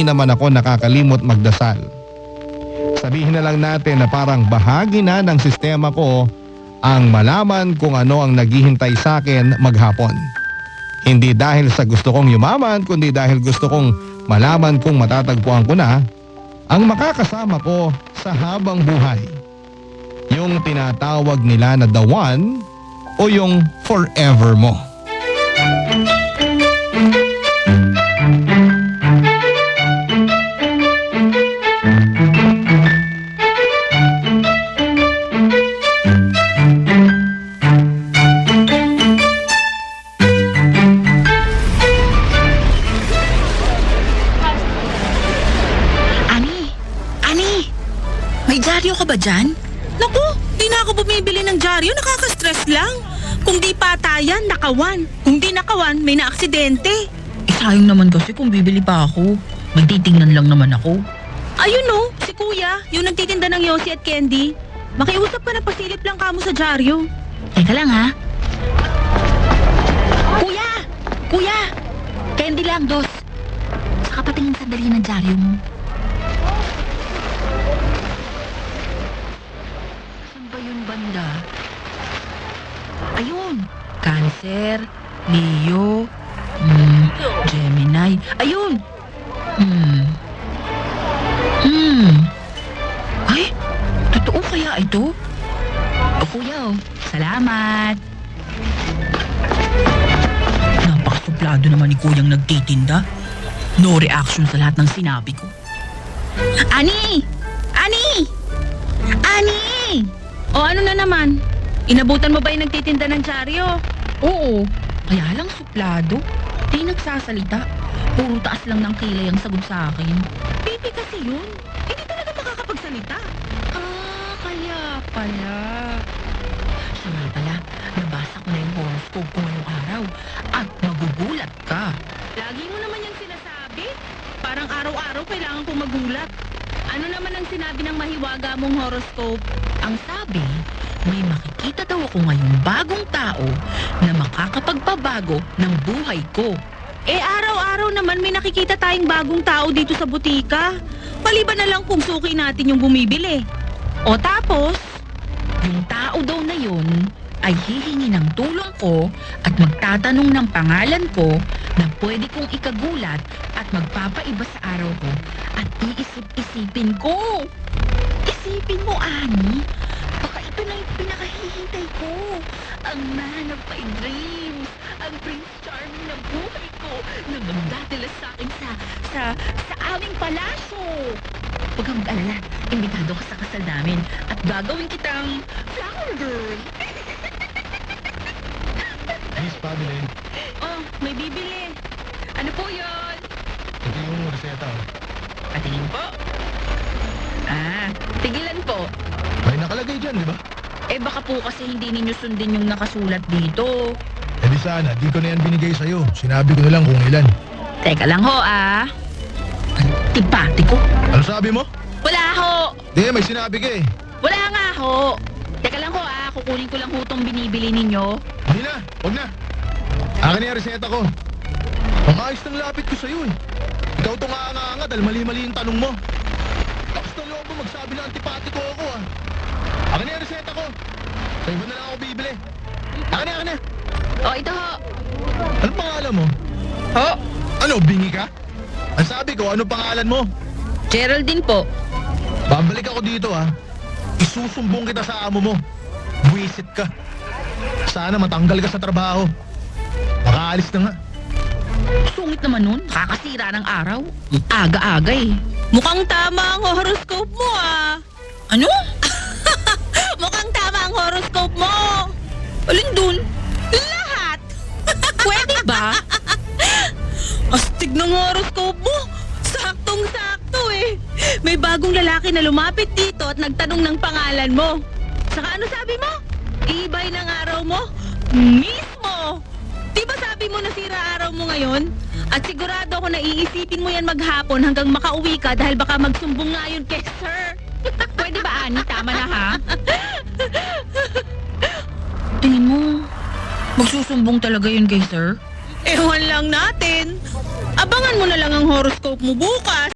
hindi naman ako nakakalimot magdasal. Sabihin na lang natin na parang bahagi na ng sistema ko ang malaman kung ano ang naghihintay sa akin maghapon. Hindi dahil sa gusto kong yumaman, kundi dahil gusto kong malaman kung matatagpuan ko na ang makakasama ko sa habang buhay. Yung tinatawag nila na the one o yung forever mo. May dyaryo ka ba dyan? Naku, di na ako bumibili ng dyaryo, nakaka-stress lang. Kung di patayan, nakawan. Kung di nakawan, may naaksidente. Sayang naman kasi kung bibili pa ako. Magtitingnan lang naman ako. Ayun no, si kuya, yung nagtitinda ng yosi at candy. Makiusap ka na pasilip lang kamo sa dyaryo. Teka lang ha. Kuya! Kuya! Candy lang, dos. Saka patingin sandali ng dyaryo mo. Saan ba yun banda? Ayun. Cancer, Leo, Gemini. Ayun! Ay, totoo kaya ito? O kuya, salamat. Napakasuplado naman ni kuyang nagtitinda. No reaction sa lahat ng sinabi ko. Ani! Ani! Ani! O ano na naman? Inabutan mo ba yung nagtitinda ng dyaryo? Oo, kaya lang suplado. Di nagsasalita. Puro taas lang ng kilay ang sagot sa akin. Baby kasi yun. Hindi talaga makakapagsalita. Kaya pala. Siya nga pala, nabasa ko na yung horoscope ko ngayong araw. At magugulat ka. Lagi mo naman yung sinasabi. Parang araw-araw kailangan kong magulat. Ano naman ang sinabi ng mahiwaga mong horoscope? Ang sabi, may makikita daw ako ngayong bagong tao na makakapagpabago ng buhay ko. Eh araw-araw naman may nakikita tayong bagong tao dito sa butika. Maliban na lang kung suki natin yung bumibili. O tapos, yung tao daw na yun ay hihingi ng tulong ko at magtatanong ng pangalan ko na pwede kong ikagulat at magpapaiba sa araw ko at iisip-isipin ko. Isipin mo, Ani, baka ito na yung pinakahihintay ko. Ang man of my dreams, ang Prince Charming na buhay ko na magdadala sa akin sa aming palasyo. Huwag kang mag-alala, imbitado ka sa kasal namin at gagawin kitang flower girl. Miss Family, oh, may bibili. Ano po yun? ito yung reseta. Patingin po. Tigilan po. May nakalagay dyan, di ba? Eh baka po kasi hindi ninyo sundin yung nakasulat dito. Eh di sana, di ko na yan binigay sa'yo. Sinabi ko na lang kung ilan. Teka lang ho Antipati ko. Ano sabi mo? Wala ho. Di, may sinabi ka eh. Wala nga ho. Teka lang ho kukunin ko lang ho tong binibili ninyo. Hindi na, huwag na. Akin na yung reseta ko. Ang ayos ng lapit ko sa'yo eh. Ikaw itong aanga-anga dahil mali-mali yung tanong mo. Tapos ng loob mo magsabi na antipati ko ako ah. Akin na yung reseta ko. Sa iba na lang ako bibili. Akin na. O ito ho. Anong pangalan mo? Ho? Ano, bingi ka? Ang sabi ko, ano pangalan mo? Geraldine po. Babalik ako dito ah. Isusumbong kita sa amo mo. Buwisit ka. Sana matanggal ka sa trabaho. Makaalis na nga. Sungit naman nun. Kakasira ng araw. Aga-aga eh. Mukhang tama ang horoscope mo ah. Ano? Mukhang tama ang horoscope mo. Alin dun? Lahat. Pwede ba? Astig ng horoscope mo. Saktong-sakto eh. May bagong lalaki na lumapit dito at nagtanong ng pangalan mo. Saka ano sabi mo? Iibay ng araw mo? Mismo! Di ba sabi mo nasira araw mo ngayon? At sigurado ako na iisipin mo yan maghapon hanggang makauwi ka dahil baka magsumbong nga yun kay sir. Pwede ba, Ani? Tama na ha? Tingin mo, magsusumbong talaga yun kay sir? Ewan lang natin. Abangan mo na lang ang horoscope mo bukas.